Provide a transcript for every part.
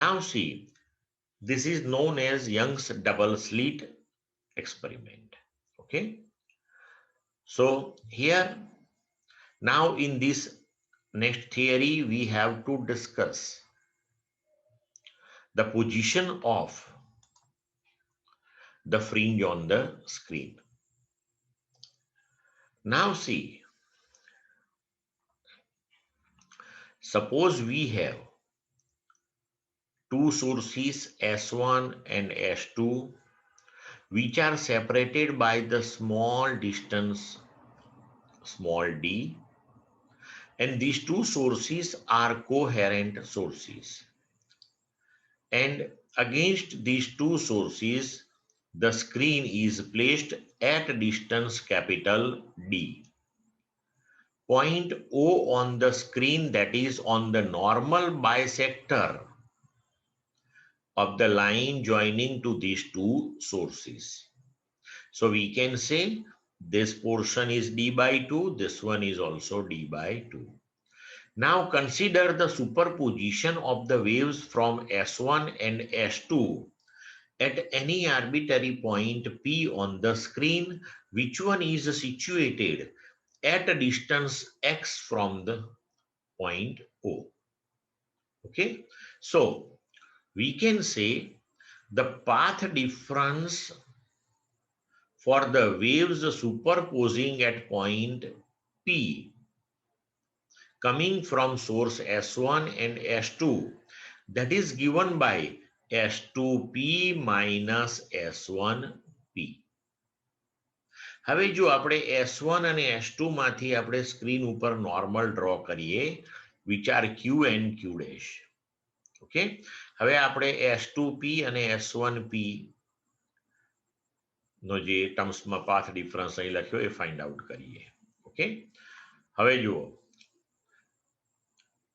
Now see, this is known as Young's double slit experiment. Okay. So here, now in this next theory, we have to discuss the position of the fringe on the screen. Now see, suppose we have two sources S1 and S2 which are separated by the small distance small d, and these two sources are coherent sources, and against these two sources the screen is placed at distance capital D. Point O on the screen, that is on the normal bisector of the line joining to these two sources. So we can say this portion is d by 2, this one is also d by 2. Now consider the superposition of the waves from S1 and S2 at any arbitrary point P on the screen, which one is situated at a distance x from the point O. Okay, so we can say the path difference for the waves superposing at point P coming from source S1 and S2, that is given by S2P minus S1P. હવે જો આપણે S1 અને S2 માંથી આપણે screen ઉપર normal draw કરીએ, વિચાર Q and Q dash. Okay, હવે આપણે S2P અને S1P નો જે ટર્મ્સમાં પાથ ડિફરન્સ અહીં લખ્યો એ ફાઇન્ડ આઉટ કરીએ. ઓકે, હવે જુઓ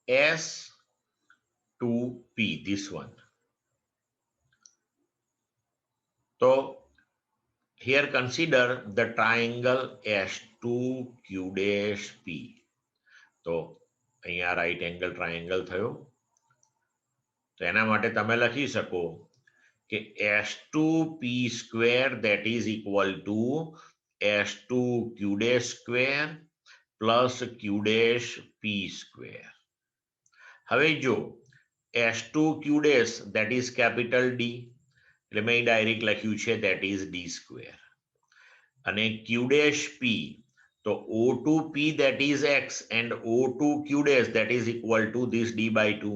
S2P, this one. So here consider the triangle S2Q dash P. તો અહીંયા રાઈટ એંગલ ટ્રાયેંગલ થયો. તો એના માટે તમે લખી શકો કે S2P square that is equal to S2Q dash square plus Q dash P square. હવે જો S2Q dash that is capital D, એટલે મેં ડાયરેક્ટ લખ્યું છે that is D square, અને Q dash P તો O2P that is X and O2Q dash that is equal to this D by 2.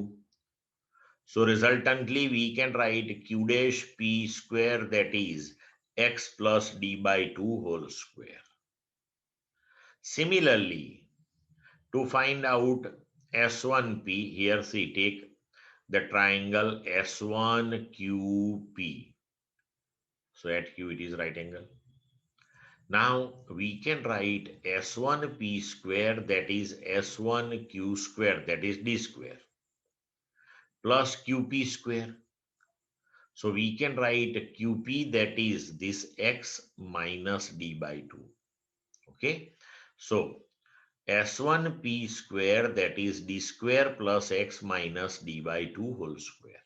So resultantly we can write Q dash P square that is X plus D by 2 whole square. Similarly, to find out S1P, here see, take the triangle S1QP. So at Q it is right angle. Now we can write S1P square that is S1Q square that is D square plus QP square. So we can write QP that is this X minus D by 2. Okay, so S1P square that is D square plus X minus D by 2 whole square.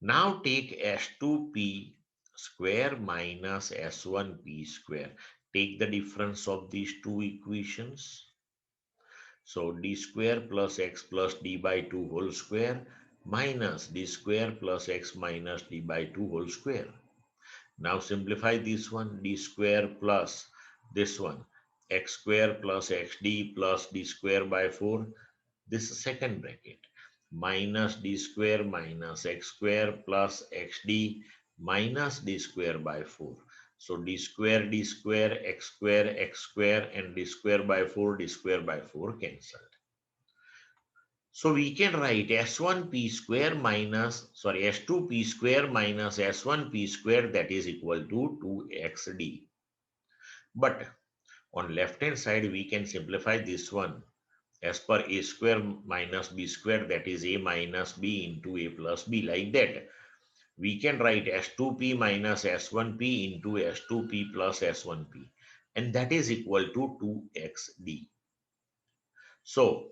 Now take S2P square minus S1P square. Take the difference of these two equations. So D square plus X plus D by 2 whole square minus D square plus X minus D by 2 whole square. Now simplify this one, D square plus this one, X square plus XD plus D square by 4, this second bracket, minus D square minus X square plus XD minus D square by 4. So D square, X square and D square by 4 cancelled. So we can write S2P square minus S1P square that is equal to 2XD. But on left hand side we can simplify this one as per A square minus B square, that is A minus B into A plus B, like that. We can write S2P minus S1P into S2P plus S1P, and that is equal to 2XD. So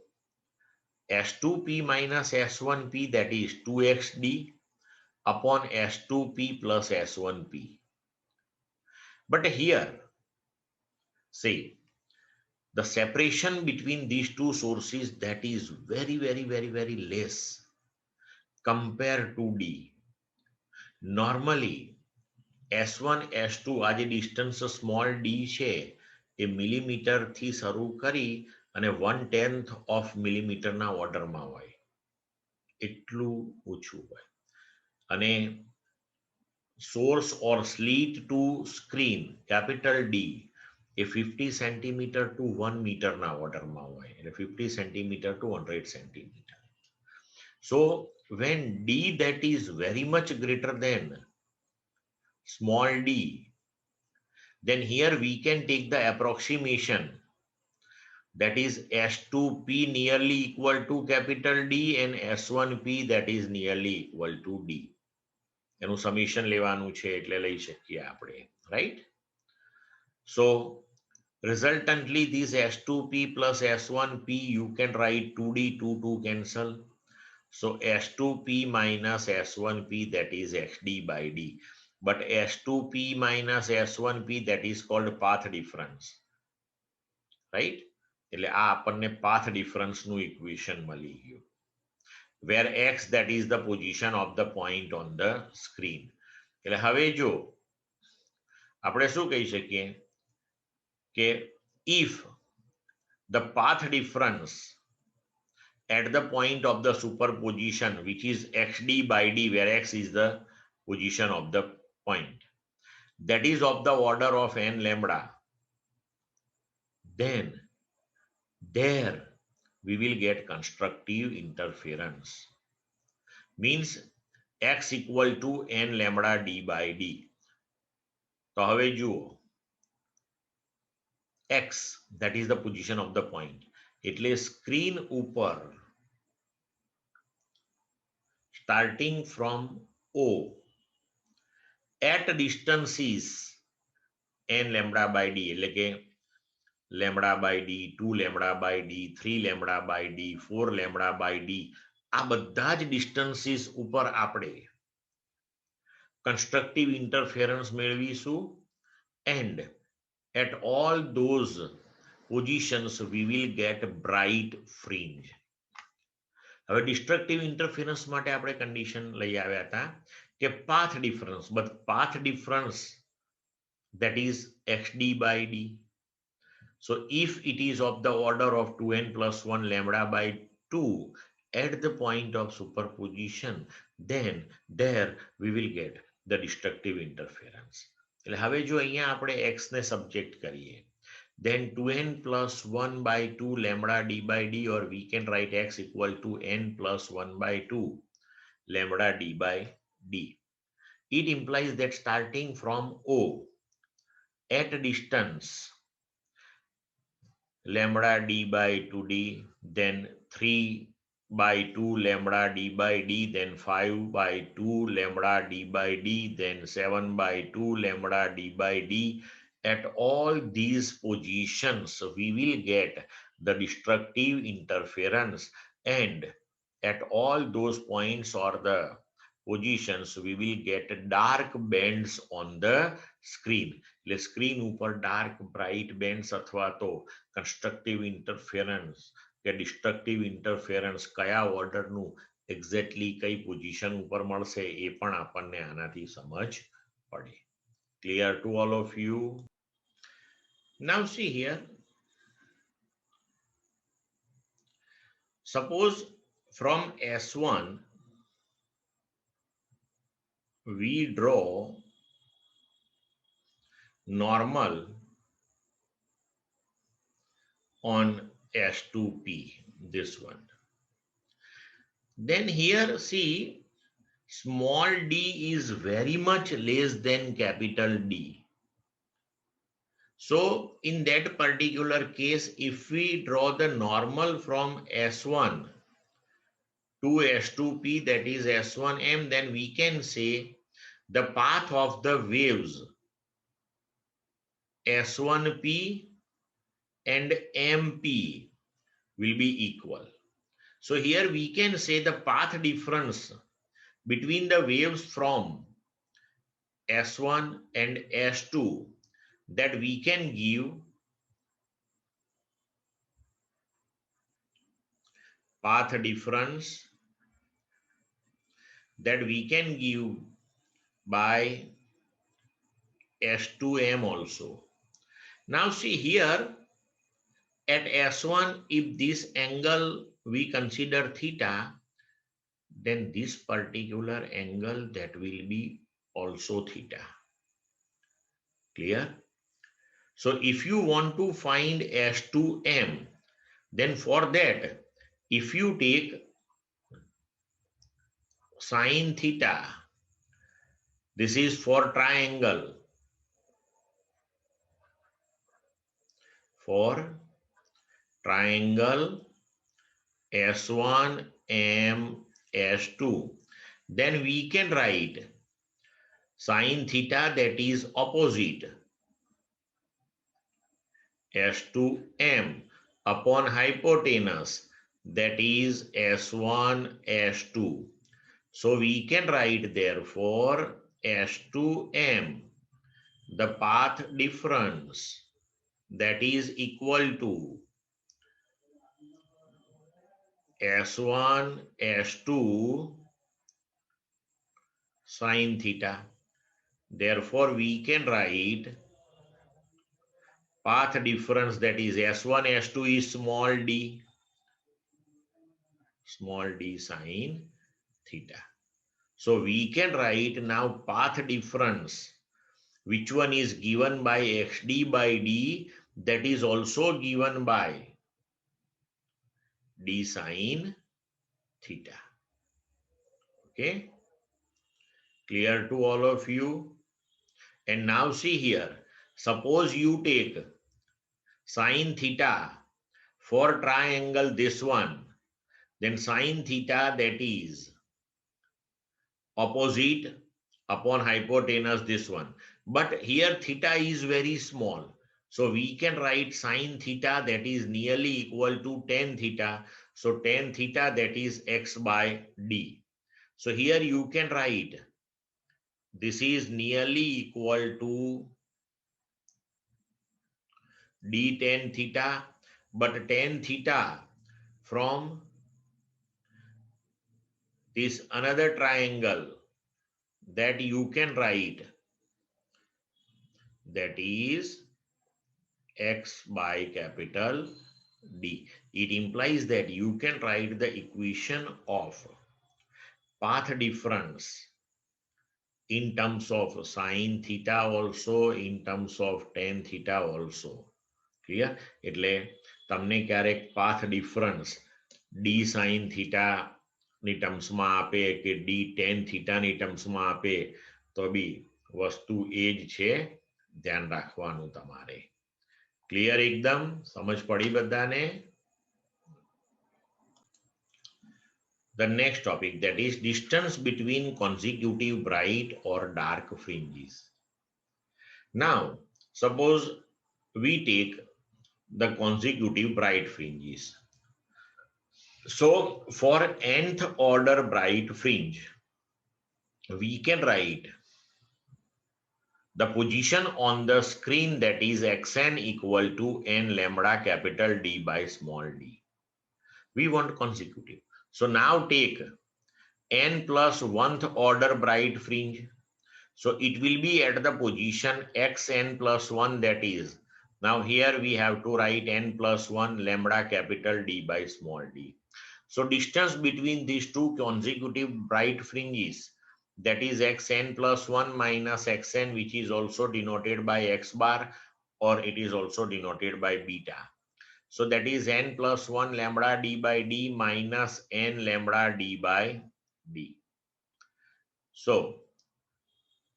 S2P minus S1P, that is 2xd upon S2P plus S1P. But here, say, the separation between these two sources, that is very less compared to D. Normally, S1, S2 આ જે distance small D છે એ મિલીમીટરથી શરૂ કરી અને 1/10 of મિલીમીટરના ઓર્ડરમાં હોય, એટલું ઓછું હોય. અને source or slit to screen capital D એ 50 સેન્ટીમીટર ટુ 1 મીટરના ઓર્ડરમાં હોય, એટલે 50 centimetre to 100 centimetre. So when D that is very much greater than small d, then here we can take the approximation, that is S2P nearly equal to capital D and S1P that is nearly equal to D. એનું summation લેવાનું છે એટલે લઈ શકીએ આપણે, right? So resultantly this S2P plus S1P you can write 2D, 2 cancel. So S2P minus S1P that is XD by D. But S2P minus S1P that is called path difference. Right? એટલે આ આપણને path difference નું equation મળી ગયું. Where X that is the position of the point on the screen. એટલે હવે જો આપણે શું કહી શકીએ કે if the path difference at the point of the superposition, which is XD by D, where X is the position of the point, that is of the order of n lambda, then there we will get constructive interference. Means X equal to n lambda D by D. તો હવે જુઓ, X that is the position of the point, એટલે screen ઉપર starting from O at distances n lambda by D, એટલે કે lambda by D, 2 lambda by D, 3 lambda by D, 4 lambda by D, આ બધા જ distances ઉપર આપણે constructive interference મેળવીશું, and at all those positions we will get bright fringe. હવે destructive interference માટે આપણે કન્ડિશન લઈ આવ્યા હતા કે path difference, but path difference that is XD by D. So if it is of the order of 2n plus 1 lambda by 2 at the point of superposition, then there we will get the destructive interference. એટલે હવે જો અહીંયા આપણે x ને subject કરીએ, then 2n plus 1 by 2 lambda d by d, or we can write x equal to n plus 1 by 2 lambda d by d. It implies that starting from O at distance lambda d by 2d, then 3 by 2 lambda d by d, then 5 by 2 lambda d by d, then 7 by 2 lambda d by d. At all these positions we will get the destructive interference, and at all those points or the positions we will get dark bands on the screen. એટલે screen ઉપર dark bright bands અથવા તો constructive interference કે destructive interference કયા ઓર્ડરનું exactly કઈ position ઉપર મળશે એ પણ આપણને આનાથી સમજ પડે. Clear to all of you? Now see here, suppose from S1 we draw normal on S2P, this one. Then here see, small d is very much less than capital D. So in that particular case, if we draw the normal from S1 to S2P, that is S1M, then we can say the path of the waves S1P and MP will be equal. So here we can say the path difference between the waves from S1 and S2 that we can give path difference that we can give by S2M also. Now see here at S1, if this angle we consider theta, then this particular angle that will be also theta. Clear? So if you want to find S2M, then for that, if you take sine theta, this is for triangle, for triangle S1, M, S2, then we can write sine theta that is opposite S2M upon hypotenuse that is S1, S2. So we can write therefore S2M, the path difference that is equal to S1, S2 sine theta. Therefore, we can write path difference that is S1, S2 is small d sine theta. So we can write now path difference, which one is given by xd by d, that is also given by d sine theta. Okay, clear to all of you? And now see here, suppose you take sine theta for triangle this one, then sine theta that is opposite upon hypotenuse this one. But here theta is very small. So we can write sine theta that is nearly equal to tan theta. So tan theta that is x by d. So here you can write this is nearly equal to d tan theta, but tan theta from this another triangle that you can write that is x by capital D. It implies that you can write the equation of path difference in terms of sine theta also, in terms of tan theta also. Clear? એટલે તમને ક્યારેક path difference d sin theta ની ટર્મ્સમાં આપે કે d tan theta ની ટર્મ્સમાં આપે તો બી વસ્તુ એ જ છે, ધ્યાન રાખવાનું તમારે. ક્લિયર એકદમ? સમજ પડી બધાને? The next topic, that is distance between consecutive bright or dark fringes. Now, suppose we take the consecutive bright fringes. So, for nth order bright fringe, we can write the position on the screen that is xn equal to n lambda capital D by small d. We want consecutive. So now take n plus 1th order bright fringe. So it will be at the position xn plus 1, that is. Now here we have to write n plus 1 lambda capital D by small d. So distance between these two consecutive bright fringes, that is xn plus 1 minus xn, which is also denoted by x bar, or it is also denoted by beta. So that is n plus 1 lambda d by d minus n lambda d by d. So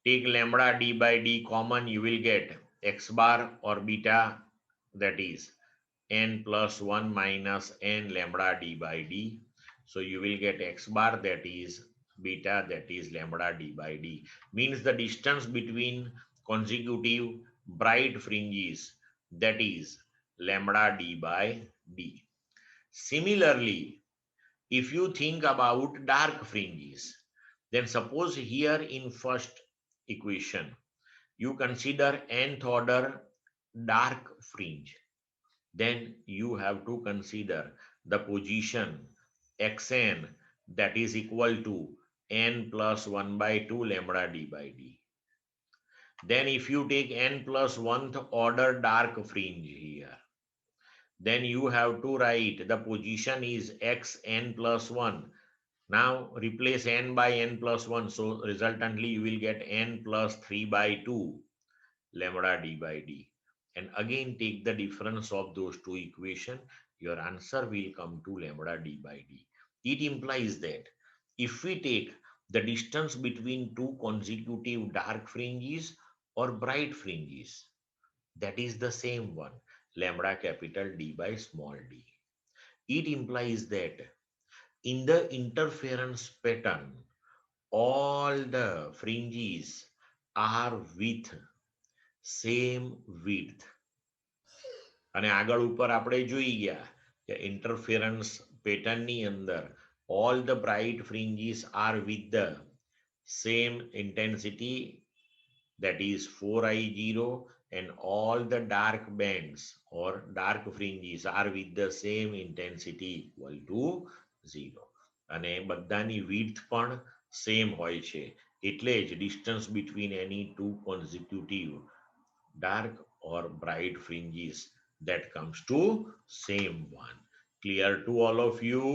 take lambda d by d common, you will get x bar or beta, that is n plus 1 minus n lambda d by d. So you will get x bar, that is beta, that is lambda d by d. Means the distance between consecutive bright fringes, that is lambda d by d. Similarly, If you think about dark fringes, then suppose here in first equation, you consider nth order dark fringe. Then you have to consider the position xn, that is equal to n plus 1 by 2 lambda d by d. Then if you take n plus 1th order dark fringe here, then you have to write the position is xn plus 1. Now replace n by n plus 1. So resultantly you will get n plus 3 by 2 lambda d by d. And again take the difference of those two equations. Your answer will come to lambda d by d. It implies that if we take the distance between two consecutive dark fringes or bright fringes, that is the same one, lambda capital D by small d. It implies that in the interference pattern, all the fringes are with same width. અને આગળ ઉપર આપણે જોઈ ગયા કે interference pattern ની અંદર all the bright fringes are with the same intensity, that is 4I0, and all the dark bands or dark fringes are with the same intensity equal to 0. અને બધાની width પણ same હોય છે. એટલે જ distance between any two consecutive dark or bright fringes, that comes to same one. Clear to all of you?